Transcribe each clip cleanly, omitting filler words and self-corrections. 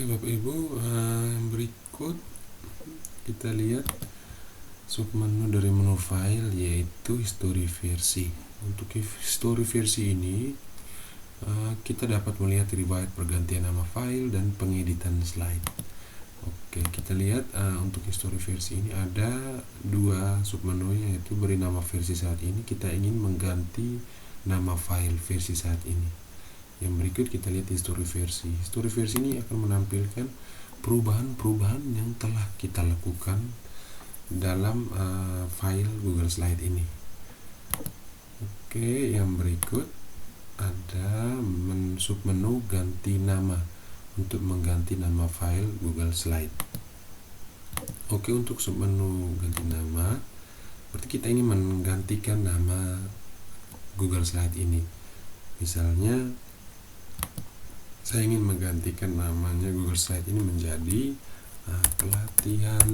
Oke Bapak Ibu, berikut kita lihat submenu dari menu file, yaitu history versi. Untuk history versi ini kita dapat melihat riwayat pergantian nama file dan pengeditan slide. Oke, kita lihat untuk history versi ini ada dua submenu, yaitu beri nama versi saat ini. Kita ingin mengganti nama file versi saat ini. Yang berikut kita lihat history versi. History versi ini akan menampilkan perubahan-perubahan yang telah kita lakukan dalam file Google Slide ini. Oke, yang berikut ada submenu ganti nama untuk mengganti nama file Google Slide. Oke, untuk submenu ganti nama, berarti kita ingin menggantikan nama Google Slide ini. Misalnya saya ingin menggantikan namanya Google Slide ini menjadi pelatihan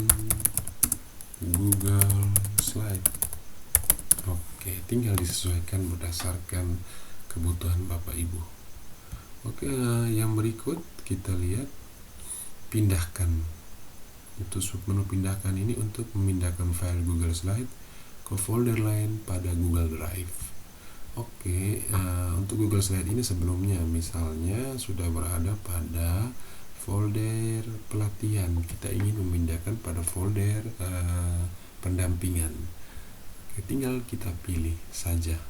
Google Slide. Oke, tinggal disesuaikan berdasarkan kebutuhan Bapak Ibu. Oke, yang berikut kita lihat pindahkan. Untuk submenu pindahkan ini untuk memindahkan file Google Slide ke folder lain pada Google Drive. Oke, untuk Google Slide ini sebelumnya misalnya sudah berada pada folder pelatihan, kita ingin memindahkan pada folder pendampingan. Oke, tinggal kita pilih saja.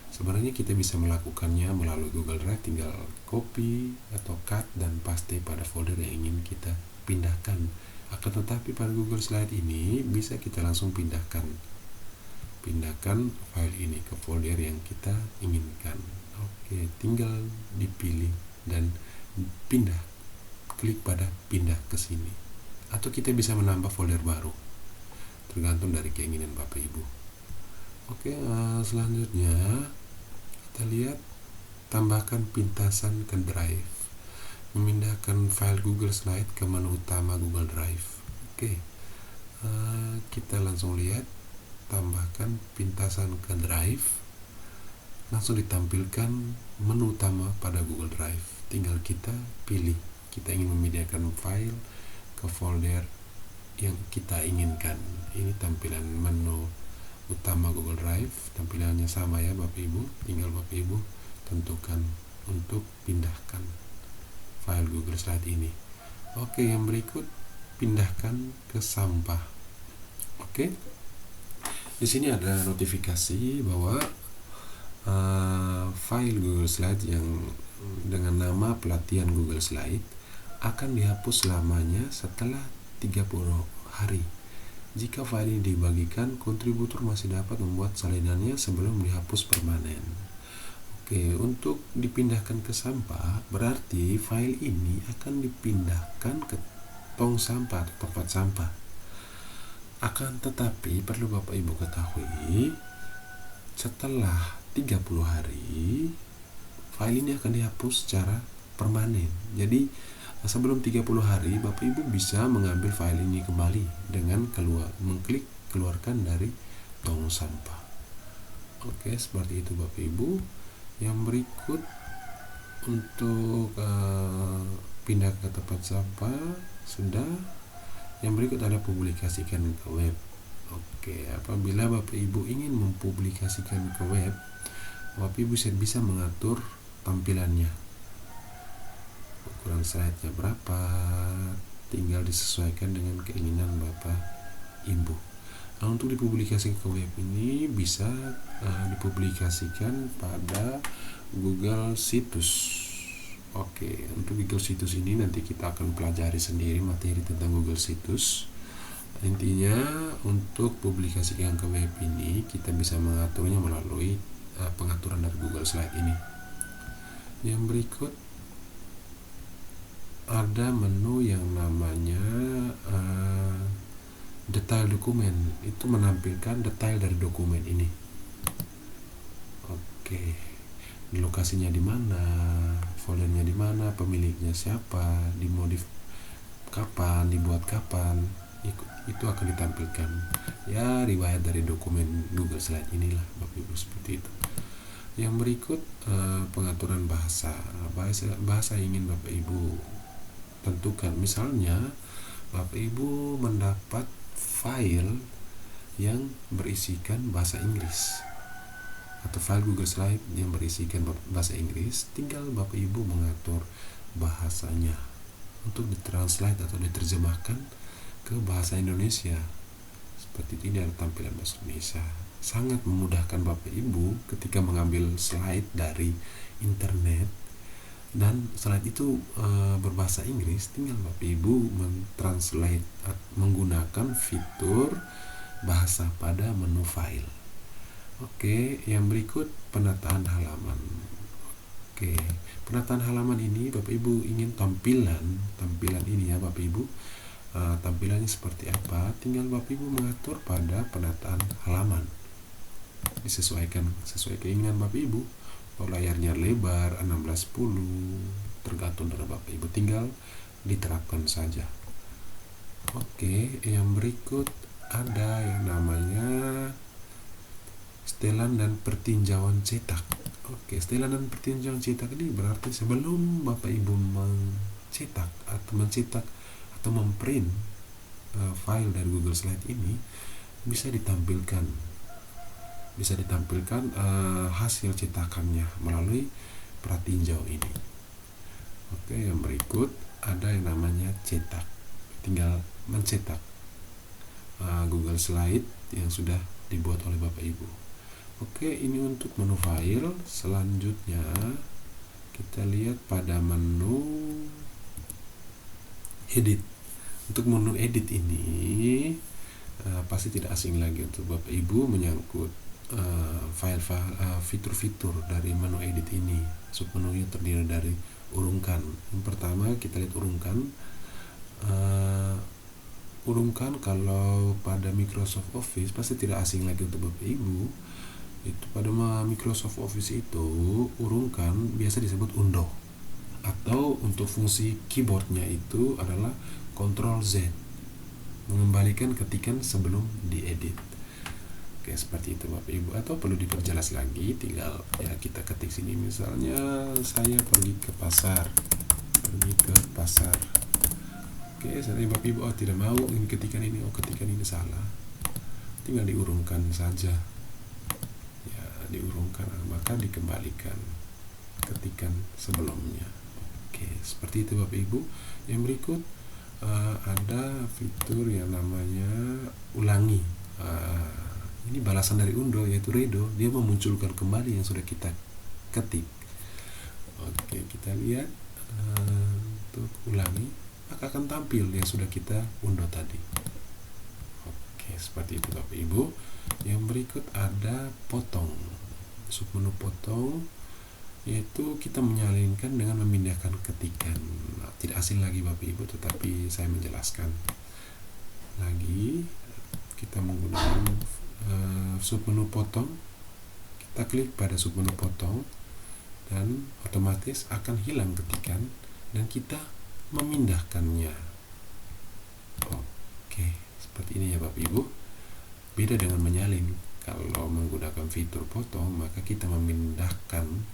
Sebenarnya kita bisa melakukannya melalui Google Drive, tinggal copy atau cut dan paste pada folder yang ingin kita pindahkan. Akan tetapi pada Google Slide ini bisa kita langsung pindahkan file ini ke folder yang kita inginkan. Oke, tinggal dipilih dan pindah, klik pada pindah ke sini, atau kita bisa menambah folder baru, tergantung dari keinginan Bapak Ibu. Oke, selanjutnya kita lihat tambahkan pintasan ke Drive, memindahkan file Google Slide ke menu utama Google Drive. Oke, kita langsung lihat tambahkan pintasan ke Drive, langsung ditampilkan menu utama pada Google Drive. Tinggal kita pilih, kita ingin memindahkan file ke folder yang kita inginkan. Ini tampilan menu utama Google Drive, tampilannya sama ya Bapak Ibu, tinggal Bapak Ibu tentukan untuk pindahkan file Google Slide ini. Oke, yang berikut pindahkan ke sampah. Oke, di sini ada notifikasi bahwa file Google Slide yang dengan nama pelatihan Google Slide akan dihapus selamanya setelah 30 hari. Jika file ini dibagikan, kontributor masih dapat membuat salinannya sebelum dihapus permanen. Oke, untuk dipindahkan ke sampah, berarti file ini akan dipindahkan ke tong sampah atau tempat sampah. Akan tetapi perlu Bapak Ibu ketahui, setelah 30 hari file ini akan dihapus secara permanen. Jadi sebelum 30 hari Bapak Ibu bisa mengambil file ini kembali dengan mengklik keluarkan dari tong sampah. Oke, seperti itu Bapak Ibu. Yang berikut untuk pindah ke tempat sampah sudah. Yang berikut ada publikasikan ke web. Oke, apabila Bapak Ibu ingin mempublikasikan ke web, Bapak Ibu bisa mengatur tampilannya. Ukuran slide-nya berapa, tinggal disesuaikan dengan keinginan Bapak Ibu. Nah, untuk dipublikasikan ke web ini bisa dipublikasikan pada Google Situs. Oke, untuk Google Situs ini nanti kita akan pelajari sendiri materi tentang Google Situs. Intinya untuk publikasikan ke web ini kita bisa mengaturnya melalui pengaturan dari Google Slide ini. Yang berikut ada menu yang namanya detail dokumen. Itu menampilkan detail dari dokumen ini. Oke, lokasinya di mana, foldernya di mana, pemiliknya siapa, dimodif kapan, dibuat kapan, itu akan ditampilkan. Ya, riwayat dari dokumen Google Slide inilah Bapak Ibu, seperti itu. Yang berikut pengaturan bahasa ingin Bapak Ibu tentukan tentukan. Misalnya Bapak Ibu mendapat file yang berisikan bahasa Inggris atau file Google Slide yang berisikan bahasa Inggris, tinggal Bapak Ibu mengatur bahasanya untuk ditranslate atau diterjemahkan ke bahasa Indonesia. Seperti ini ada tampilan bahasa Indonesia. Sangat memudahkan Bapak Ibu ketika mengambil slide dari internet dan slide itu berbahasa Inggris, tinggal Bapak Ibu mentranslate menggunakan fitur bahasa pada menu file. Oke, yang berikut penataan halaman. Oke, penataan halaman ini Bapak Ibu ingin tampilan ini ya Bapak Ibu. Tampilannya seperti apa? Tinggal Bapak Ibu mengatur pada penataan halaman. Disesuaikan sesuai keinginan Bapak Ibu. Kalau layarnya lebar 16:10 tergantung dari Bapak Ibu, tinggal diterapkan saja. Oke, yang berikut ada yang namanya setelan dan pertinjauan cetak. Oke, setelan dan pertinjauan cetak ini berarti sebelum Bapak Ibu mencetak atau memprint file dari Google Slide ini, bisa ditampilkan hasil cetakannya melalui pratinjau ini. Oke, yang berikut ada yang namanya cetak. Tinggal mencetak Google Slide yang sudah dibuat oleh Bapak Ibu. Oke, ini untuk menu file. Selanjutnya kita lihat pada menu edit. Untuk menu edit ini pasti tidak asing lagi untuk Bapak Ibu menyangkut fitur-fitur dari menu edit ini. Submenunya terdiri dari urungkan. Yang pertama kita lihat urungkan. Urungkan kalau pada Microsoft Office pasti tidak asing lagi untuk Bapak Ibu. Itu pada Microsoft Office itu urungkan biasa disebut undo, atau untuk fungsi keyboardnya itu adalah Ctrl Z, mengembalikan ketikan sebelum diedit. Oke, seperti itu Bapak Ibu. Atau perlu diperjelas lagi, tinggal ya kita ketik sini, misalnya saya pergi ke pasar. Oke, seandainya Bapak Ibu tidak mau ini ketikan ini, ketikan ini salah, tinggal diurungkan saja. Ya, diurungkan, maka dikembalikan ketikan sebelumnya. Oke, seperti itu Bapak Ibu. Yang berikut ada fitur yang namanya ulangi. Ini balasan dari undo, yaitu redo. Dia memunculkan kembali yang sudah kita ketik. Oke, kita lihat untuk ulangi, maka akan tampil yang sudah kita undo tadi. Oke, seperti itu Bapak Ibu. Yang berikut ada potong. Submenu potong, yaitu kita menyalinkan dengan memindahkan ketikan. Tidak asing lagi Bapak Ibu, tetapi saya menjelaskan lagi. Kita menggunakan submenu potong. Kita klik pada submenu potong dan otomatis akan hilang ketikan dan kita memindahkannya. Oke, seperti ini ya Bapak Ibu. Beda dengan menyalin. Kalau menggunakan fitur potong, maka kita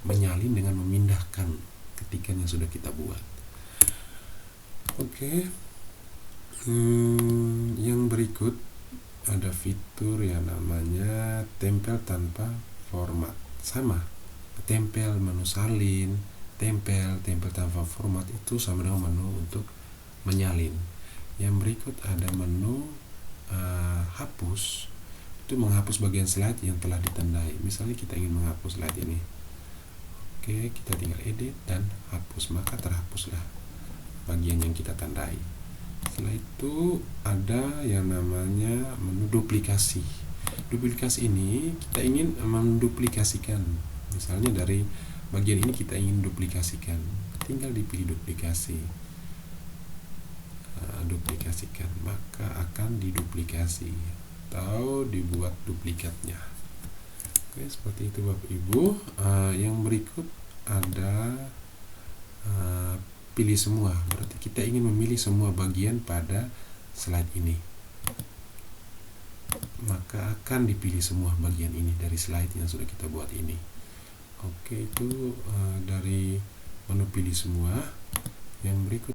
menyalin dengan memindahkan ketikan yang sudah kita buat. Oke. Yang berikut ada fitur yang namanya tempel tanpa format. Sama, tempel menu salin, tempel tanpa format itu sama dengan menu untuk menyalin. Yang berikut ada menu hapus. Itu menghapus bagian slide yang telah ditandai. Misalnya kita ingin menghapus slide ini. Oke, kita tinggal edit dan hapus, maka terhapuslah bagian yang kita tandai. Setelah itu ada yang namanya menu duplikasi. Duplikasi ini kita ingin menduplikasikan. Misalnya dari bagian ini kita ingin duplikasikan. Tinggal dipilih duplikasi. Duplikasikan, maka akan diduplikasi atau dibuat duplikatnya. Oke, seperti itu Bapak Ibu. Yang berikut ada pilih semua. Berarti kita ingin memilih semua bagian pada slide ini, maka akan dipilih semua bagian ini dari slide yang sudah kita buat ini. Oke, itu dari menu pilih semua. Yang berikut